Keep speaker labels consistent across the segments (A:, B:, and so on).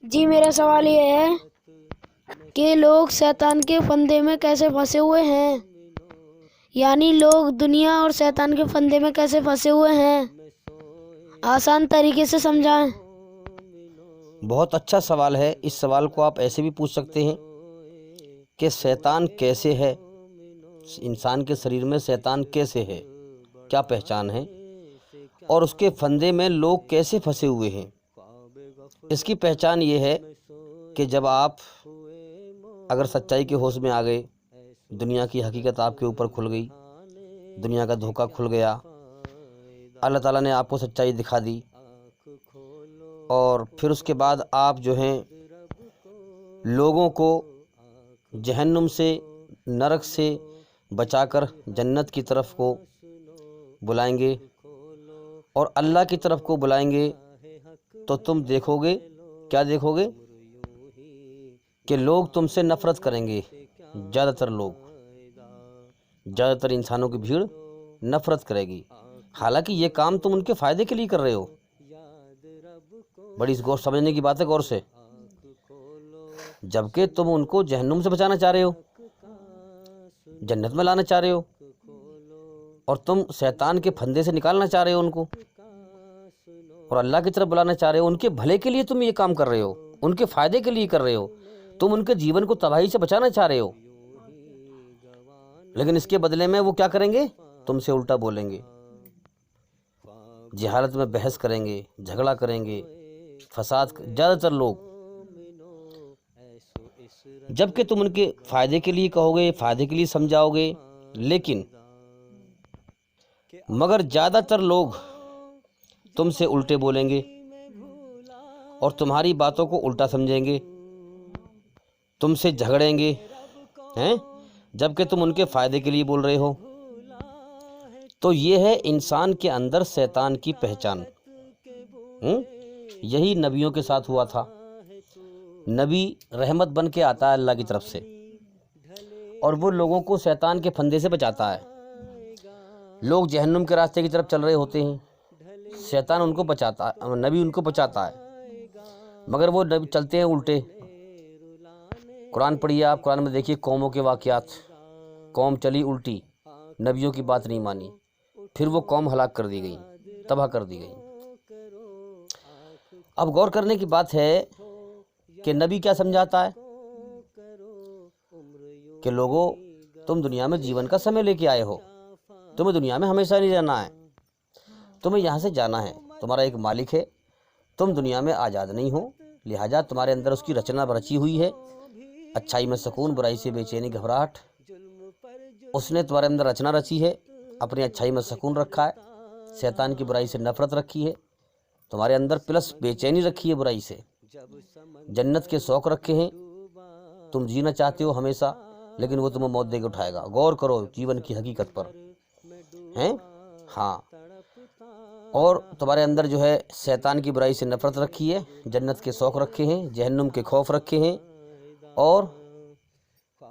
A: جی میرا سوال یہ ہے کہ لوگ شیطان کے فندے میں کیسے پھنسے ہوئے ہیں، یعنی لوگ دنیا اور شیطان کے فندے میں کیسے پھنسے ہوئے ہیں، آسان طریقے سے سمجھائیں۔
B: بہت اچھا سوال ہے۔ اس سوال کو آپ ایسے بھی پوچھ سکتے ہیں کہ شیطان کیسے ہے، انسان کے شریر میں شیطان کیسے ہے، کیا پہچان ہے، اور اس کے فندے میں لوگ کیسے پھنسے ہوئے ہیں۔ اس کی پہچان یہ ہے کہ جب آپ اگر سچائی کے ہوش میں آ گئے، دنیا کی حقیقت آپ کے اوپر کھل گئی، دنیا کا دھوکہ کھل گیا، اللہ تعالیٰ نے آپ کو سچائی دکھا دی، اور پھر اس کے بعد آپ جو ہیں لوگوں کو جہنم سے، نرک سے بچا کر جنت کی طرف کو بلائیں گے اور اللہ کی طرف کو بلائیں گے، تو تم دیکھو گے، کیا دیکھو گے کہ لوگ تم سے نفرت کریں گے۔ زیادہ تر انسانوں کی بھیڑ نفرت کرے گی، حالانکہ یہ کام تم ان کے فائدے کے لیے کر رہے ہو۔ بڑی غور سمجھنے کی بات ہے، غور سے، جبکہ تم ان کو جہنم سے بچانا چاہ رہے ہو، جنت میں لانا چاہ رہے ہو، اور تم شیطان کے پھندے سے نکالنا چاہ رہے ہو ان کو، اور اللہ کی طرف بلانا چاہ رہے ہو۔ ان کے بھلے کے لیے تم یہ کام کر رہے ہو، ان کے فائدے کے لیے کر رہے ہو، تم ان کے جیون کو تباہی سے بچانا چاہ رہے ہو، لیکن اس کے بدلے میں وہ کیا کریں گے؟ تم سے الٹا بولیں گے، جہالت میں بحث کریں گے، جھگڑا کریں گے، فساد۔ زیادہ تر لوگ، جبکہ تم ان کے فائدے کے لیے کہو گے، فائدے کے لیے سمجھاؤ گے، لیکن مگر زیادہ تر لوگ تم سے الٹے بولیں گے اور تمہاری باتوں کو الٹا سمجھیں گے، تم سے جھگڑیں گے، جبکہ تم ان کے فائدے کے لیے بول رہے ہو۔ تو یہ ہے انسان کے اندر شیطان کی پہچان۔ یہی نبیوں کے ساتھ ہوا تھا۔ نبی رحمت بن کے آتا ہے اللہ کی طرف سے، اور وہ لوگوں کو شیطان کے پھندے سے بچاتا ہے۔ لوگ جہنم کے راستے کی طرف چل رہے ہوتے ہیں، شیطان ان کو بچاتا ہے، نبی ان کو بچاتا ہے، مگر وہ نبی چلتے ہیں الٹے۔ قرآن پڑھیے آپ، قرآن میں دیکھیے قوموں کے واقعات۔ قوم چلی الٹی، نبیوں کی بات نہیں مانی، پھر وہ قوم ہلاک کر دی گئی، تباہ کر دی گئی۔ اب غور کرنے کی بات ہے کہ نبی کیا سمجھاتا ہے کہ لوگوں، تم دنیا میں جیون کا سمے لے کے آئے ہو، تمہیں دنیا میں ہمیشہ نہیں رہنا ہے، تمہیں یہاں سے جانا ہے، تمہارا ایک مالک ہے، تم دنیا میں آزاد نہیں ہو، لہٰذا تمہارے اندر اس کی رچنا رچی ہوئی ہے، اچھائی میں سکون، برائی سے بے چینی گھبراہٹ۔ اس نے تمہارے اندر رچنا رچی ہے، اپنی اچھائی میں سکون رکھا ہے، شیطان کی برائی سے نفرت رکھی ہے تمہارے اندر، پلس بے چینی رکھی ہے برائی سے، جنت کے شوق رکھے ہیں، تم جینا چاہتے ہو ہمیشہ، لیکن وہ تمہیں موت دے کے اٹھائے گا۔ غور کرو جیون کی حقیقت پر، ہاں۔ اور تمہارے اندر جو ہے شیطان کی برائی سے نفرت رکھی ہے، جنت کے شوق رکھے ہیں، جہنم کے خوف رکھے ہیں، اور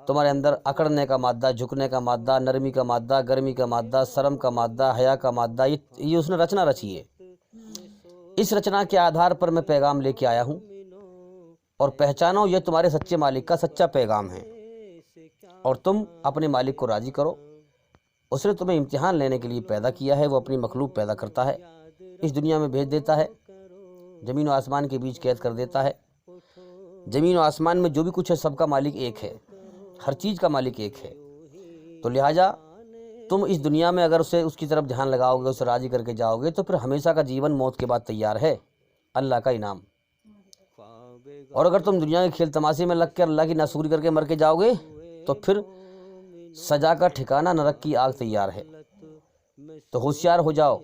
B: تمہارے اندر اکڑنے کا مادہ، جھکنے کا مادہ، نرمی کا مادہ، گرمی کا مادہ، شرم کا مادہ، حیا کا مادہ، یہ اس نے رچنا رچی ہے۔ اس رچنا کے آدھار پر میں پیغام لے کے آیا ہوں، اور پہچانو یہ تمہارے سچے مالک کا سچا پیغام ہے، اور تم اپنے مالک کو راضی کرو۔ اس نے تمہیں امتحان لینے کے لیے پیدا کیا ہے، وہ اپنی مخلوق پیدا کرتا ہے، اس دنیا میں بھیج دیتا ہے، زمین و آسمان کے بیچ قید کر دیتا ہے۔ زمین و آسمان میں جو بھی کچھ ہے سب کا مالک ایک ہے، ہر چیز کا مالک ایک ہے، تو لہٰذا تم اس دنیا میں اگر اس کی طرف دھیان لگاؤ گے، اسے راضی کر کے جاؤ گے، تو پھر ہمیشہ کا جیون موت کے بعد تیار ہے، اللہ کا انعام۔ اور اگر تم دنیا کے کھیل تماشے میں لگ کے اللہ کی ناشکری کر کے مر کے جاؤ گے، تو پھر سزا کا ٹھکانہ نرک کی آگ تیار ہے۔ تو ہوشیار ہو جاؤ،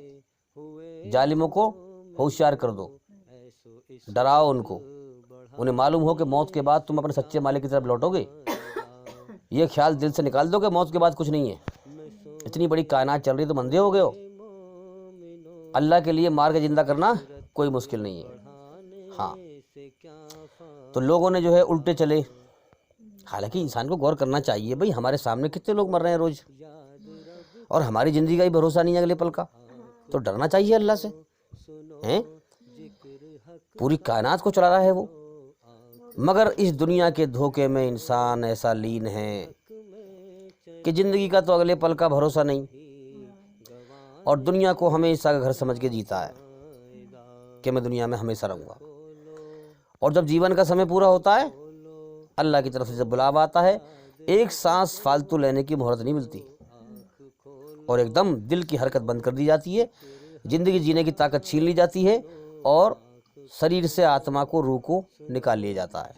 B: ظالموں کو ہوشیار کر دو، ڈراؤ ان کو، انہیں معلوم ہو کہ موت کے بعد تم اپنے سچے مالک کی طرف لوٹو گے۔ یہ خیال دل سے نکال دو کہ موت کے بعد کچھ نہیں ہے، اتنی بڑی کائنات چل رہی تو اندھے ہو گئے ہو۔ اللہ کے لیے مار کے زندہ کرنا کوئی مشکل نہیں ہے، ہاں۔ تو لوگوں نے جو ہے الٹے چلے، حالانکہ انسان کو غور کرنا چاہیے، بھئی ہمارے سامنے کتنے لوگ مر رہے ہیں روز، اور ہماری زندگی کا ہی بھروسہ نہیں ہے اگلے پل کا، تو ڈرنا چاہیے اللہ سے۔ پوری کائنات کو چلا رہا ہے وہ، مگر اس دنیا کے دھوکے میں انسان ایسا لین ہے کہ زندگی کا تو اگلے پل کا بھروسہ نہیں، اور دنیا کو ہمیشہ کا گھر سمجھ کے جیتا ہے کہ میں دنیا میں ہمیشہ رہوں گا۔ اور جب جیون کا سمے پورا ہوتا ہے، اللہ کی طرف سے جب بلاوا آتا ہے، ایک سانس فالتو لینے کی مہلت نہیں ملتی، اور ایک دم دل کی حرکت بند کر دی جاتی ہے، زندگی جینے کی طاقت چھین لی جاتی ہے، اور شریر سے آتما کو، روح کو نکال لیا جاتا ہے،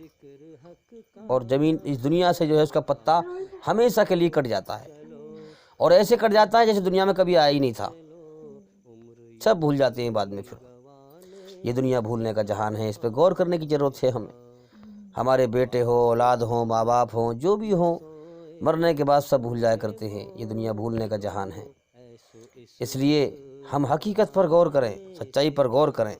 B: اور زمین اس دنیا سے جو ہے اس کا پتا ہمیشہ کے لیے کٹ جاتا ہے، اور ایسے کٹ جاتا ہے جیسے دنیا میں کبھی آیا ہی نہیں تھا۔ سب بھول جاتے ہیں بعد میں۔ پھر یہ دنیا بھولنے کا جہان ہے، اس پہ غور کرنے کی ضرورت ہے ہمیں۔ ہمارے بیٹے ہو، اولاد ہوں، ماں باپ ہوں، جو بھی ہوں، مرنے کے بعد سب بھول جایا کرتے ہیں۔ یہ دنیا بھولنے کا جہان ہے، اس لیے ہم حقیقت پر غور کریں، سچائی پر غور کریں۔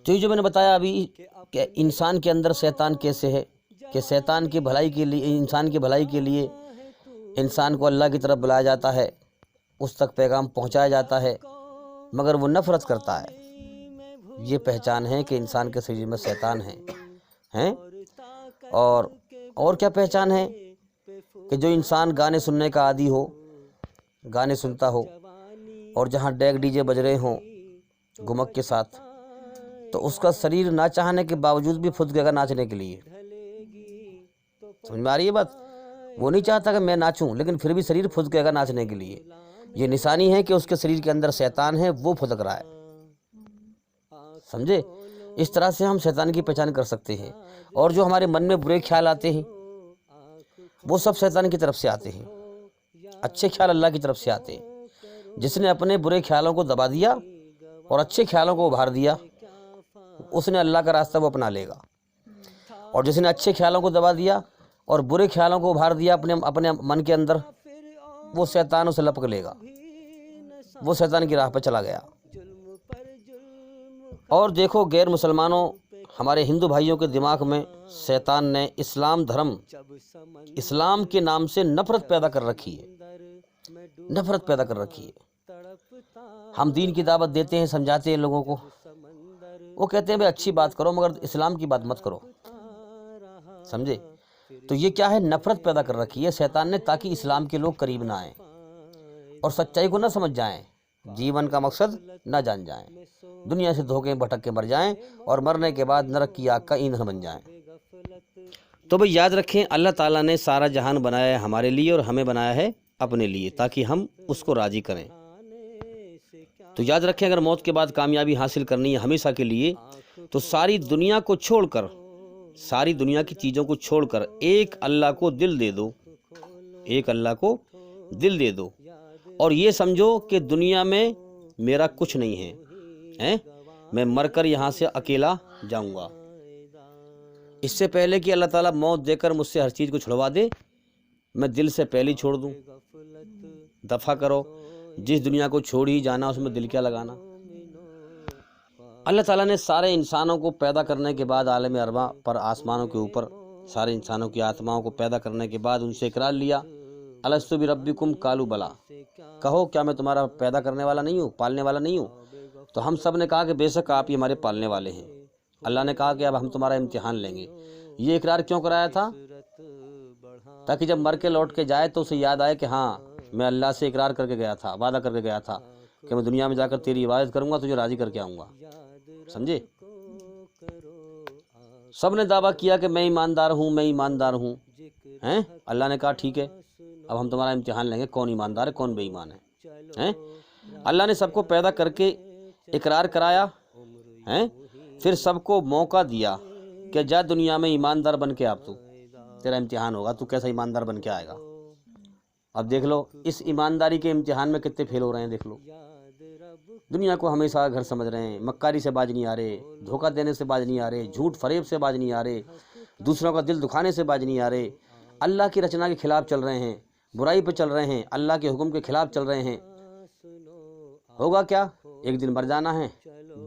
B: تو یہ جو میں نے بتایا ابھی کہ انسان کے اندر شیطان کیسے ہے، کہ شیطان کی بھلائی کے لیے، انسان کی بھلائی کے لیے انسان کو اللہ کی طرف بلایا جاتا ہے، اس تک پیغام پہنچایا جاتا ہے، مگر وہ نفرت کرتا ہے۔ یہ پہچان ہے کہ انسان کے شریر میں شیطان ہے۔ اور کیا پہچان ہے؟ کہ جو انسان گانے سننے کا عادی ہو، گانے سنتا ہو، اور جہاں ڈیک ڈی جے بج رہے ہوں گمک کے ساتھ، تو اس کا شریر نہ چاہنے کے باوجود بھی پھٹ گئے گا ناچنے کے لیے۔ سمجھ میں آ رہی ہے بات؟ وہ نہیں چاہتا کہ میں ناچوں، لیکن پھر بھی شریر پھٹ گئے گا ناچنے کے لیے۔ یہ نشانی ہے کہ اس کے شریر کے اندر شیطان ہے، وہ پھدک رہا ہے۔ سمجھے؟ اس طرح سے ہم شیطان کی پہچان کر سکتے ہیں۔ اور جو ہمارے من میں برے خیال آتے ہیں، وہ سب شیطان کی طرف سے آتے ہیں، اچھے خیال اللہ کی طرف سے آتے ہیں۔ جس نے اپنے برے خیالوں کو دبا دیا اور اچھے خیالوں کو ابھار دیا، اس نے اللہ کا راستہ وہ اپنا لے گا، اور جس نے اچھے خیالوں کو دبا دیا اور برے خیالوں کو ابھار دیا اپنے من کے اندر، وہ شیطان اسے لپک لے گا، وہ شیطان کی راہ پہ چلا گیا۔ اور دیکھو، غیر مسلمانوں، ہمارے ہندو بھائیوں کے دماغ میں شیطان نے اسلام دھرم، اسلام کے نام سے نفرت پیدا کر رکھی ہے، نفرت پیدا کر رکھی ہے۔ ہم دین کی دعوت دیتے ہیں، سمجھاتے ہیں لوگوں کو، وہ کہتے ہیں بھئی اچھی بات کرو مگر اسلام کی بات مت کرو۔ سمجھے؟ تو یہ کیا ہے؟ نفرت پیدا کر رکھی ہے شیطان نے، تاکہ اسلام کے لوگ قریب نہ آئیں اور سچائی کو نہ سمجھ جائیں، جیون کا مقصد نہ جان جائیں، دنیا سے دھوکے بھٹک کے مر جائیں، اور مرنے کے بعد نرک کی آگ کا ایندھن بن جائیں۔ تو بھئی یاد رکھیں، اللہ تعالیٰ نے سارا جہان بنایا ہے ہمارے لیے، اور ہمیں بنایا ہے اپنے لیے، تاکہ ہم اس کو راضی کریں۔ تو یاد رکھیں، اگر موت کے بعد کامیابی حاصل کرنی ہے ہمیشہ کے لیے، تو ساری دنیا کو چھوڑ کر، ساری دنیا کی چیزوں کو چھوڑ کر ایک اللہ کو دل دے دو، ایک اللہ کو دل دے دو، اور یہ سمجھو کہ دنیا میں میرا کچھ نہیں ہے، میں مر کر یہاں سے اکیلا جاؤں گا۔ اس سے پہلے کہ اللہ تعالیٰ موت دے کر مجھ سے ہر چیز کو چھڑوا دے، میں دل سے پہلے چھوڑ دوں۔ دفع کرو، جس دنیا کو چھوڑ ہی جانا، اس میں دل کیا لگانا۔ اللہ تعالیٰ نے سارے انسانوں کو پیدا کرنے کے بعد عالم ارواح پر، آسمانوں کے اوپر سارے انسانوں کی آتماؤں کو پیدا کرنے کے بعد ان سے اقرار لیا، الستو بربکم قالوا بلی، کہو کیا میں تمہارا پیدا کرنے والا نہیں ہوں، پالنے والا نہیں ہوں؟ تو ہم سب نے کہا کہ بے شک آپ ہی ہمارے پالنے والے ہیں۔ اللہ نے کہا کہ اب ہم تمہارا امتحان لیں گے۔ یہ اقرار کیوں کرایا تھا؟ تاکہ جب مر کے لوٹ کے جائے تو اسے یاد آئے کہ ہاں، میں اللہ سے اقرار کر کے گیا تھا، وعدہ کر کے گیا تھا کہ میں دنیا میں جا کر تیری عبادت کروں گا، تجھے راضی کر کے آؤں گا۔ سمجھے؟ سب نے دعویٰ کیا کہ میں ایماندار ہوں، میں ایماندار ہوں، اللہ نے کہا ٹھیک ہے، اب ہم تمہارا امتحان لیں گے، کون ایماندار ہے، کون بے ایمان ہے۔ اللہ نے سب کو پیدا کر کے اقرار کرایا، پھر سب کو موقع دیا کہ جا دنیا میں ایماندار بن کے، اب تو تیرا امتحان ہوگا، تو کیسا ایماندار بن کے آئے گا۔ اب دیکھ لو اس ایمانداری کے امتحان میں کتنے فیل ہو رہے ہیں، دیکھ لو۔ دنیا کو ہمیشہ گھر سمجھ رہے ہیں، مکاری سے باز نہیں آ رہے، دھوکہ دینے سے باز نہیں آ رہے، جھوٹ فریب سے باز نہیں آ رہے، دوسروں کا دل دکھانے سے باز نہیں آ رہے، اللہ کی رچنا کے خلاف چل رہے ہیں، برائی پہ چل رہے ہیں، اللہ کے حکم کے خلاف چل رہے ہیں۔ ہوگا کیا؟ ایک دن مر جانا ہے۔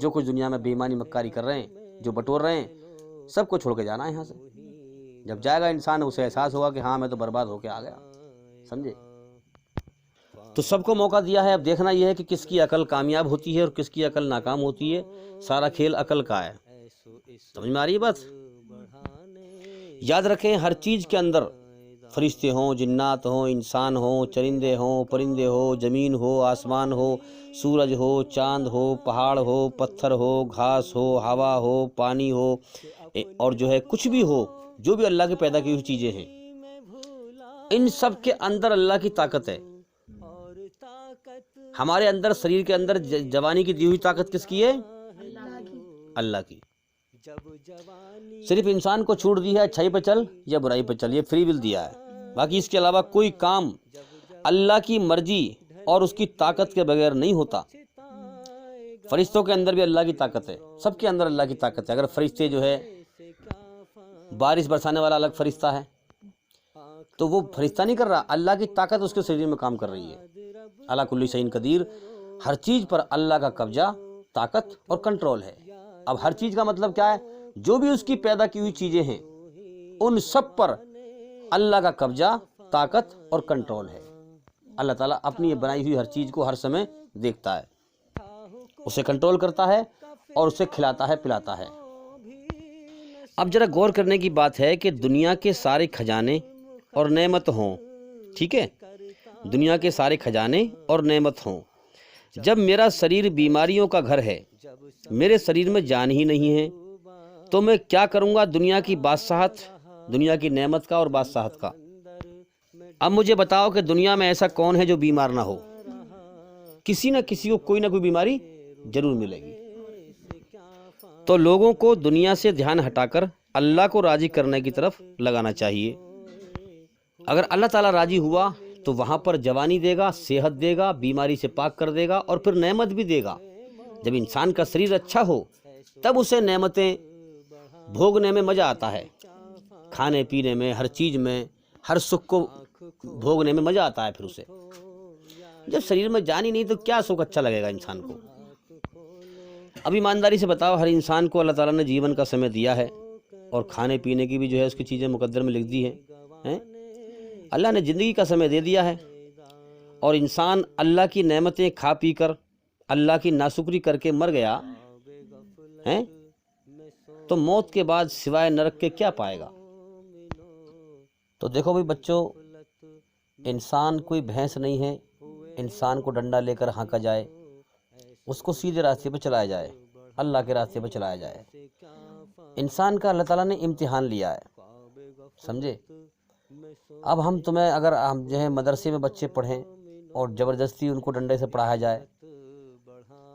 B: جو کچھ دنیا میں بے ایمانی مکاری کر رہے ہیں، جو بٹور رہے ہیں، سب کو چھوڑ کے جانا ہے یہاں سے۔ جب جائے گا انسان، اسے احساس ہوگا کہ ہاں میں تو برباد ہو کے آ گیا۔ سمجھے؟ تو سب کو موقع دیا ہے، اب دیکھنا یہ ہے کہ کس کی عقل کامیاب ہوتی ہے اور کس کی عقل ناکام ہوتی ہے۔ سارا کھیل عقل کا ہے۔ سمجھ میں آ رہی ہے بات؟ یاد رکھیں ہر چیز کے اندر فرشتے ہوں، جنات ہوں، انسان ہوں، چرندے ہوں، پرندے ہو، زمین ہو، آسمان ہو، سورج ہو، چاند ہو، پہاڑ ہو، پتھر ہو، گھاس ہو، ہوا ہو، پانی ہو، اور جو ہے کچھ بھی ہو، جو بھی اللہ کی پیدا کی ہوئی چیزیں ہیں، ان سب کے اندر اللہ کی طاقت ہے۔ ہمارے اندر، شریر کے اندر جوانی کی دی ہوئی طاقت کس کی ہے؟ اللہ کی۔ صرف انسان کو چھوٹ دی ہے اچھائی پہ چل یا برائی پہ چل، یہ فری ول دیا ہے، باقی اس کے علاوہ کوئی کام اللہ کی مرضی اور اس کی طاقت کے بغیر نہیں ہوتا۔ فرشتوں کے اندر بھی اللہ کی طاقت ہے، سب کے اندر اللہ کی طاقت ہے۔ اگر فرشتے جو ہے، بارش برسانے والا الگ فرشتہ ہے، تو وہ فرشتہ نہیں کر رہا، اللہ کی طاقت اس کے شریر میں کام کر رہی ہے۔ اللہ کل شیء قدیر، ہر چیز پر اللہ کا قبضہ، طاقت اور کنٹرول ہے۔ اب ہر چیز کا مطلب کیا ہے؟ جو بھی اس کی پیدا کی ہوئی چیزیں ہیں، ان سب پر اللہ کا قبضہ، طاقت اور کنٹرول ہے۔ اللہ تعالیٰ اپنی یہ بنائی ہوئی ہر چیز کو ہر سمے دیکھتا ہے، اسے کنٹرول کرتا ہے اور اسے کھلاتا ہے، پلاتا ہے۔ اب ذرا غور کرنے کی بات ہے کہ دنیا کے سارے خزانے اور نعمت ہوں، ٹھیک ہے، دنیا کے سارے خزانے اور نعمت ہوں، جب میرا شریر بیماریوں کا گھر ہے، میرے شریر میں جان ہی نہیں ہے، تو میں کیا کروں گا دنیا کی بادشاہت، دنیا کی نعمت کا اور بادشاہت کا؟ اب مجھے بتاؤ کہ دنیا میں ایسا کون ہے جو بیمار نہ ہو؟ کسی نہ کسی کو کوئی نہ کوئی بیماری ضرور ملے گی۔ تو لوگوں کو دنیا سے دھیان ہٹا کر اللہ کو راضی کرنے کی طرف لگانا چاہیے۔ اگر اللہ تعالیٰ راضی ہوا تو وہاں پر جوانی دے گا، صحت دے گا، بیماری سے پاک کر دے گا، اور پھر نعمت بھی دے گا۔ جب انسان کا شریر اچھا ہو تب اسے نعمتیں بھوگنے میں مزہ آتا ہے، کھانے پینے میں، ہر چیز میں، ہر سکھ کو بھوگنے میں مزہ آتا ہے۔ پھر اسے جب شریر میں جان ہی نہیں تو کیا سکھ اچھا لگے گا انسان کو؟ اب ایمانداری سے بتاؤ، ہر انسان کو اللہ تعالیٰ نے جیون کا سمے دیا ہے، اور کھانے پینے کی بھی جو ہے اس کی چیزیں مقدر میں لکھ دی ہیں۔ اللہ نے زندگی کا سمے دے دیا ہے، اور انسان اللہ کی نعمتیں کھا پی کر اللہ کی ناشکری کر کے مر گیا ہے، تو موت کے بعد سوائے نرک کے کیا پائے گا؟ تو دیکھو بھائی بچوں، انسان کوئی بھینس نہیں ہے، انسان کو ڈنڈا لے کر ہانکا جائے، اس کو سیدھے راستے پہ چلایا جائے، اللہ کے راستے پہ چلایا جائے۔ انسان کا اللہ تعالیٰ نے امتحان لیا ہے، سمجھے؟ اب ہم تمہیں، اگر ہم جو ہے مدرسے میں بچے پڑھیں اور زبردستی ان کو ڈنڈے سے پڑھایا جائے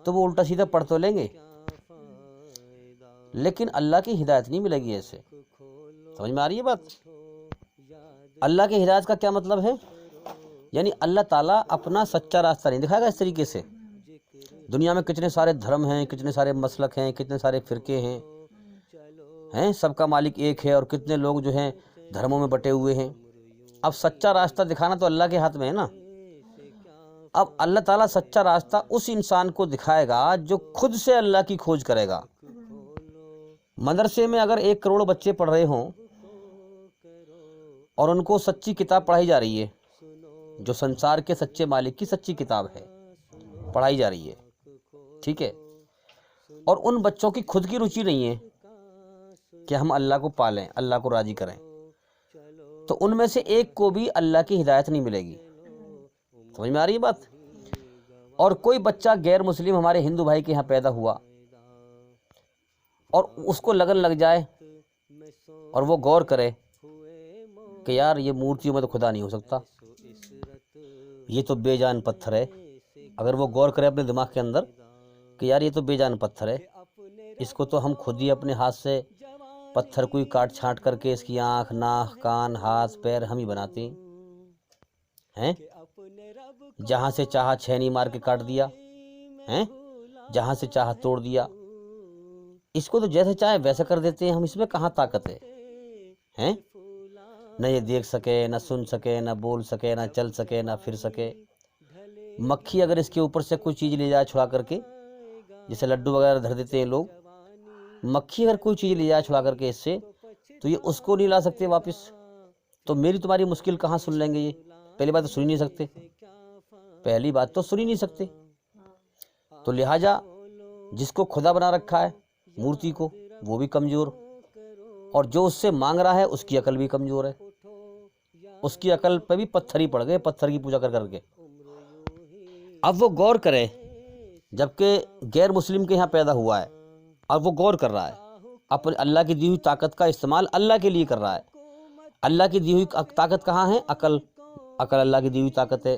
B: تو وہ الٹا سیدھا پڑھ تو لیں گے، لیکن اللہ کی ہدایت نہیں ملے گی ایسے۔ سمجھ میں آ رہی ہے بات؟ اللہ کی ہدایت کا کیا مطلب ہے؟ یعنی اللہ تعالیٰ اپنا سچا راستہ نہیں دکھائے گا اس طریقے سے۔ دنیا میں کتنے سارے دھرم ہیں، کتنے سارے مسلک ہیں، کتنے سارے فرقے ہیں، سب کا مالک ایک ہے، اور کتنے لوگ جو ہیں دھرموں میں بٹے ہوئے ہیں۔ اب سچا راستہ دکھانا تو اللہ کے ہاتھ میں ہے نا۔ اب اللہ تعالیٰ سچا راستہ اس انسان کو دکھائے گا جو خود سے اللہ کی کھوج کرے گا۔ مدرسے میں اگر 1 کروڑ بچے پڑھ رہے ہوں اور ان کو سچی کتاب پڑھائی جا رہی ہے، جو سنسار کے سچے مالک کی سچی کتاب ہے، پڑھائی جا رہی ہے، ٹھیک ہے، اور ان بچوں کی خود کی روچی نہیں ہے کہ ہم اللہ کو پالیں، اللہ کو راضی کریں، تو ان میں سے ایک کو بھی اللہ کی ہدایت نہیں ملے گی۔ سمجھ میں آ رہی ہے بات؟ اور کوئی بچہ غیر مسلم ہمارے ہندو بھائی کے یہاں پیدا ہوا اور اس کو لگن لگ جائے اور وہ غور کرے کہ یار یہ مورتیوں میں تو خدا نہیں ہو سکتا، یہ تو بے جان پتھر ہے، اگر وہ غور کرے اپنے دماغ کے اندر کہ یار یہ تو بے جان پتھر ہے، اس کو تو ہم خود ہی اپنے ہاتھ سے پتھر کو ہی کاٹ چھانٹ کر کے اس کی آنکھ، ناک، کان، ہاتھ، پیر ہم ہی بناتے ہیں، جہاں سے چاہا چھینی مار کے کاٹ دیا، جہاں سے چاہا توڑ دیا، اس کو تو جیسے چاہے ویسا کر دیتے ہیں ہم، اس میں کہاں طاقت ہے؟ نہ یہ دیکھ سکے، نہ سن سکے، نہ بول سکے، نہ چل سکے، نہ پھر سکے۔ مکھی اگر اس کے اوپر سے کوئی چیز لے جائے چھڑا کر کے، جیسے لڈو وغیرہ دھر دیتے ہیں لوگ، مکھی اگر کوئی چیز لے جائے چھڑا کر کے اس سے، تو یہ اس کو نہیں لا سکتے واپس۔ تو میری تمہاری مشکل کہاں سن لیں گے؟ یہ پہلی بات تو سن ہی نہیں سکتے، پہلی بات تو سن ہی نہیں سکتے۔ تو لہٰذا جس کو خدا بنا رکھا ہے، مورتی کو، وہ بھی کمزور، اور جو اس سے مانگ رہا ہے اس کی عقل بھی کمزور ہے، اس کی عقل پہ بھی پتھر ہی پڑ گئے، پتھر کی پوجا کر کر کے۔ اب وہ غور کرے، جبکہ غیر مسلم کے یہاں پیدا ہوا ہے اور وہ غور کر رہا ہے، اپنے اللہ کی دی ہوئی طاقت کا استعمال اللہ کے لیے کر رہا ہے۔ اللہ کی دی ہوئی طاقت کہاں ہے؟ عقل اللہ کی دی ہوئی طاقت ہے،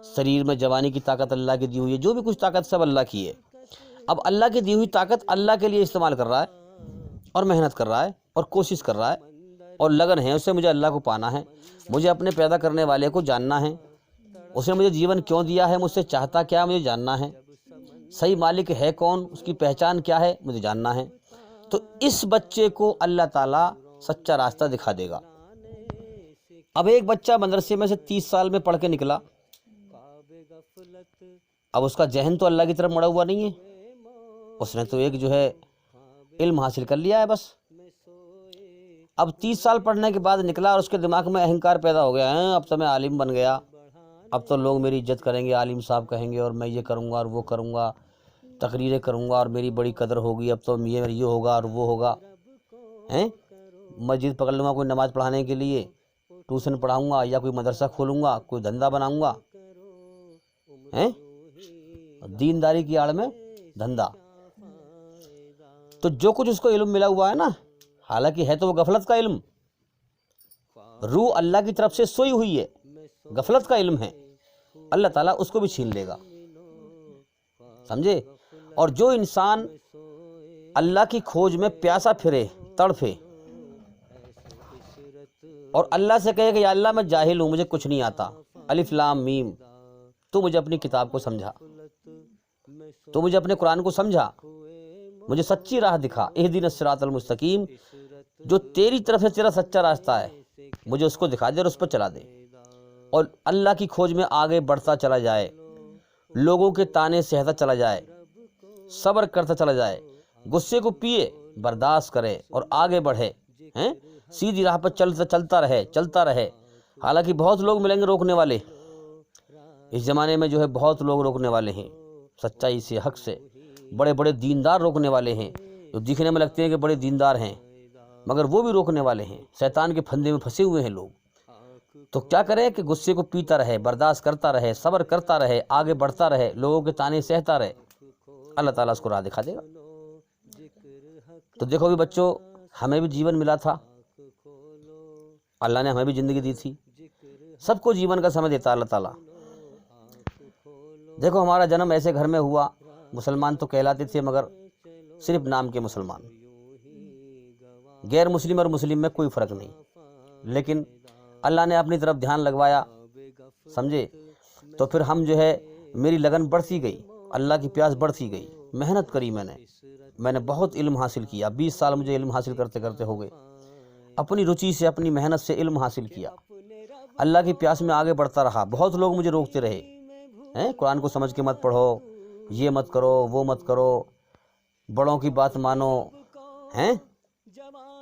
B: شریر میں جوانی کی طاقت اللہ کی دی ہوئی ہے، جو بھی کچھ طاقت سب اللہ کی ہے۔ اب اللہ کی دی ہوئی طاقت اللہ کے لیے استعمال کر رہا ہے اور محنت کر رہا ہے اور کوشش کر رہا ہے اور لگن ہے اسے، مجھے اللہ کو پانا ہے، مجھے اپنے پیدا کرنے والے کو جاننا ہے، اس نے مجھے جیون کیوں دیا ہے، مجھ سے چاہتا کیا مجھے جاننا ہے، صحیح مالک ہے کون، اس کی پہچان کیا ہے مجھے جاننا ہے۔ تو اس بچے کو اللہ تعالیٰ سچا راستہ دکھا دے گا۔ اب ایک بچہ مدرسے میں سے 30 سال میں پڑھ کے نکلا، اب اس کا ذہن تو اللہ کی طرف مڑا ہوا نہیں ہے، اس نے تو ایک جو ہے علم حاصل کر لیا ہے بس۔ اب 30 سال پڑھنے کے بعد نکلا اور اس کے دماغ میں اہنکار پیدا ہو گیا ہے، اب تو میں عالم بن گیا، اب تو لوگ میری عزت کریں گے، عالم صاحب کہیں گے، اور میں یہ کروں گا اور وہ کروں گا، تقریریں کروں گا اور میری بڑی قدر ہوگی، اب تو یہ ہوگا اور وہ ہوگا، مسجد پکڑ لوں گا کوئی نماز پڑھانے کے لیے، ٹیوشن پڑھاؤں گا یا کوئی مدرسہ کھولوں گا، کوئی دھندا بناؤں گا، دینداری کی آڑ میں دھندا۔ تو جو کچھ اس کو علم ملا ہوا ہے نا، حالانکہ ہے تو وہ غفلت کا علم، روح اللہ کی طرف سے سوئی ہوئی ہے، غفلت کا علم ہے، اللہ تعالیٰ اس کو بھی چھین لے گا، سمجھے؟ اور جو انسان اللہ کی کھوج میں پیاسا پھرے، تڑپے، اور اللہ سے کہے کہ یا اللہ میں جاہل ہوں، مجھے کچھ نہیں آتا، الف لام میم، تو مجھے اپنی کتاب کو سمجھا، تو مجھے اپنے قرآن کو سمجھا، مجھے سچی راہ دکھا، اہدنا الصراط المستقیم، جو تیری طرف سے تیرا سچا راستہ ہے مجھے اس کو دکھا دے اور اس پر چلا دے، اور اللہ کی کھوج میں آگے بڑھتا چلا جائے، لوگوں کے تانے سہتا چلا جائے، صبر کرتا چلا جائے، غصے کو پیے، برداشت کرے اور آگے بڑھے، سیدھی راہ پر چلتا رہے۔ حالانکہ بہت لوگ ملیں گے روکنے والے، اس زمانے میں جو ہے بہت لوگ روکنے والے ہیں، سچائی سے، حق سے، بڑے بڑے دیندار روکنے والے ہیں، جو دکھنے میں لگتے ہیں کہ بڑے دیندار ہیں، مگر وہ بھی روکنے والے ہیں، شیطان کے پھندے میں پھنسے ہوئے ہیں لوگ۔ تو کیا کرے کہ غصے کو پیتا رہے، برداشت کرتا رہے، صبر کرتا رہے، آگے بڑھتا رہے، لوگوں کے تانے سہتا رہے، اللہ تعالیٰ اس کو راہ دکھا دے گا۔ تو دیکھو بھی بچوں، ہمیں بھی جیون ملا تھا، اللہ نے ہمیں بھی زندگی دی تھی، سب کو جیون کا سمجھ دیتا اللہ تعالیٰ۔ دیکھو ہمارا جنم ایسے گھر میں ہوا، مسلمان تو کہلاتے تھے مگر صرف نام کے مسلمان، غیر مسلم اور مسلم میں کوئی فرق نہیں، لیکن اللہ نے اپنی طرف دھیان لگوایا، سمجھے؟ تو پھر ہم جو ہے، میری لگن بڑھتی گئی، اللہ کی پیاس بڑھتی گئی، محنت کری میں نے بہت علم حاصل کیا، 20 سال مجھے علم حاصل کرتے کرتے ہو گئے، اپنی رچی سے، اپنی محنت سے علم حاصل کیا، اللہ کی پیاس میں آگے بڑھتا رہا۔ بہت لوگ مجھے روکتے رہے، قرآن کو سمجھ کے مت پڑھو، یہ مت کرو، وہ مت کرو، بڑوں کی بات مانو،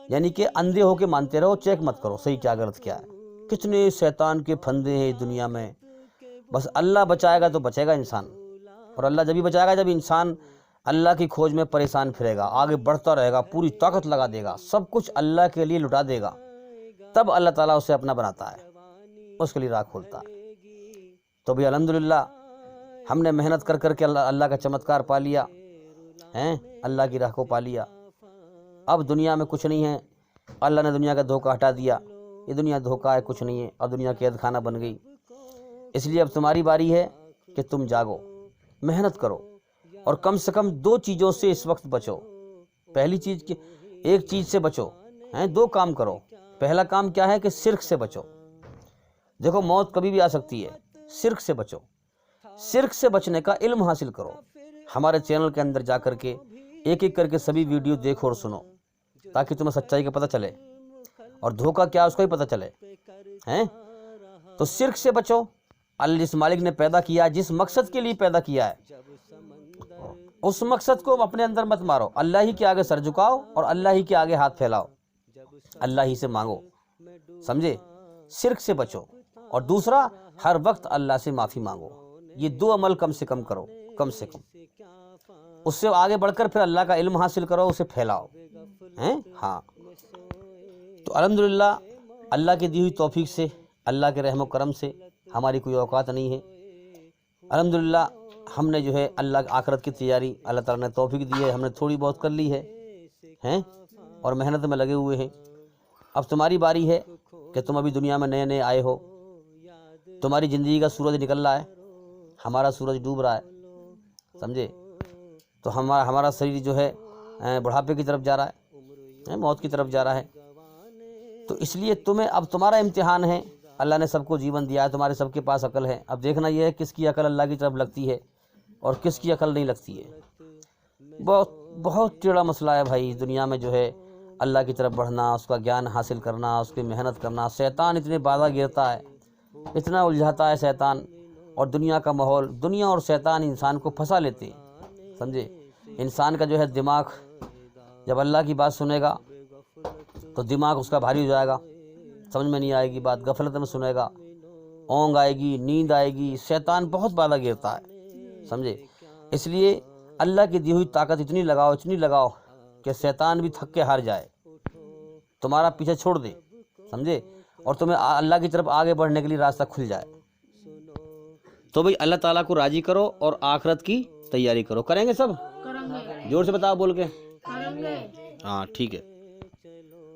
B: یعنی کہ اندھے ہو کے مانتے رہو، چیک مت کرو صحیح کیا غلط کیا ہے۔ کتنے شیطان کے پھندے ہیں دنیا میں، بس اللہ بچائے گا تو بچے گا انسان، اور اللہ جب ہی بچائے گا جب انسان اللہ کی کھوج میں پریشان پھرے گا، آگے بڑھتا رہے گا، پوری طاقت لگا دے گا، سب کچھ اللہ کے لیے لٹا دے گا، تب اللہ تعالیٰ اسے اپنا بناتا ہے، اس کے لیے راہ کھولتا ہے۔ تو بھی الحمدللہ ہم نے محنت کر کر کے اللہ کا چمتکار پا لیا، اللہ کی راہ کو پا لیا۔ اب دنیا میں کچھ نہیں ہے، اللہ نے دنیا کا دھوکہ ہٹا دیا، یہ دنیا دھوکہ ہے، کچھ نہیں ہے، اب دنیا قید خانہ بن گئی۔ اس لیے اب تمہاری باری ہے کہ تم جاگو، محنت کرو، اور کم سے کم 2 چیزوں سے اس وقت بچو۔ پہلی چیز کہ ایک چیز سے بچو، 2 کام کرو۔ پہلا کام کیا ہے کہ شرک سے بچو۔ دیکھو موت کبھی بھی آ سکتی ہے، شرک سے بچو، شرک سے بچنے کا علم حاصل کرو۔ ہمارے چینل کے اندر جا کر کے ایک ایک کر کے سبھی ویڈیو دیکھو اور سنو، تاکہ تمہیں سچائی کا پتہ چلے اور دھوکہ کیا اس کا بھی پتہ چلے۔ تو شرک سے بچو۔ اللہ جس مالک نے پیدا کیا، جس مقصد کے لیے پیدا کیا ہے، اس مقصد کو اپنے اندر مت مارو، اللہ ہی کے آگے سر جھکاؤ اور اللہ ہی کے آگے ہاتھ پھیلاؤ، اللہ ہی سے مانگو، سمجھے؟ شرک سے بچو، اور دوسرا ہر وقت اللہ سے معافی مانگو۔ یہ 2 عمل کم سے کم کرو، کم سے کم۔ اس سے آگے بڑھ کر پھر اللہ کا علم حاصل کرو، اسے پھیلاؤ، ہیں؟ ہاں، تو الحمدللہ اللہ کی دی ہوئی توفیق سے، اللہ کے رحم و کرم سے ہماری کوئی اوقات نہیں ہے۔ الحمدللہ ہم نے جو ہے اللہ کی آخرت کی تیاری اللہ تعالیٰ نے توفیق دی ہے، ہم نے تھوڑی بہت کر لی ہے ہیں اور محنت میں لگے ہوئے ہیں۔ اب تمہاری باری ہے کہ تم ابھی دنیا میں نئے نئے آئے ہو، تمہاری زندگی کا سورج نکل رہا ہے، ہمارا سورج ڈوب رہا ہے، سمجھے؟ تو ہمارا شریر جو ہے بڑھاپے کی طرف جا رہا ہے، موت کی طرف جا رہا ہے۔ تو اس لیے اب تمہارا امتحان ہے، اللہ نے سب کو جیون دیا ہے، تمہارے سب کے پاس عقل ہے، اب دیکھنا یہ ہے کس کی عقل اللہ کی طرف لگتی ہے اور کس کی عقل نہیں لگتی ہے۔ بہت ٹیڑھا مسئلہ ہے بھائی دنیا میں جو ہے اللہ کی طرف بڑھنا، اس کا گیان حاصل کرنا، اس کی محنت کرنا۔ شیطان اتنے بادہ گرتا ہے، اتنا الجھاتا ہے شیطان، اور دنیا کا ماحول، دنیا اور شیطان انسان کو پھنسا لیتے ہیں، سمجھے؟ انسان کا جو ہے دماغ جب اللہ کی بات سنے گا تو دماغ اس کا بھاری ہو جائے گا، سمجھ میں نہیں آئے گی بات، غفلت میں سنے گا، اونگ آئے گی، نیند آئے گی، شیطان بہت بادہ گرتا ہے، سمجھے؟ اس لیے اللہ کی دی ہوئی طاقت اتنی لگاؤ کہ شیطان بھی تھک کے ہار جائے، تمہارا پیچھے چھوڑ دے، سمجھے؟ اور تمہیں اللہ کی طرف آگے بڑھنے کے لیے راستہ کھل جائے۔ تو بھئی اللہ تعالیٰ کو راضی کرو اور آخرت کی تیاری کرو۔ کریں گے سب؟ زور سے بتاؤ بول کے۔ ہاں ٹھیک ہے،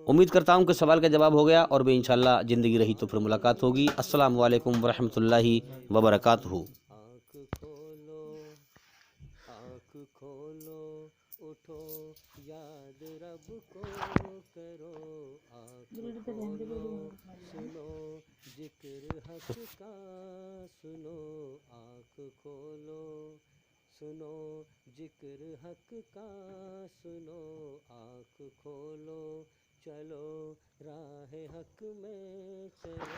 B: امید کرتا ہوں کہ سوال کا جواب ہو گیا، اور بھی انشاءاللہ زندگی رہی تو پھر ملاقات ہوگی۔ السلام علیکم ورحمۃ اللہ وبرکاتہ۔ آنکھ کھولو اٹھو یاد رب کو کرو، آنکھ کھولو سنو ذکر حق کا سنو، آنکھ کھولو سنو ذکر حق کا سنو، آنکھ کھولو چلو راہ حق میں چلو۔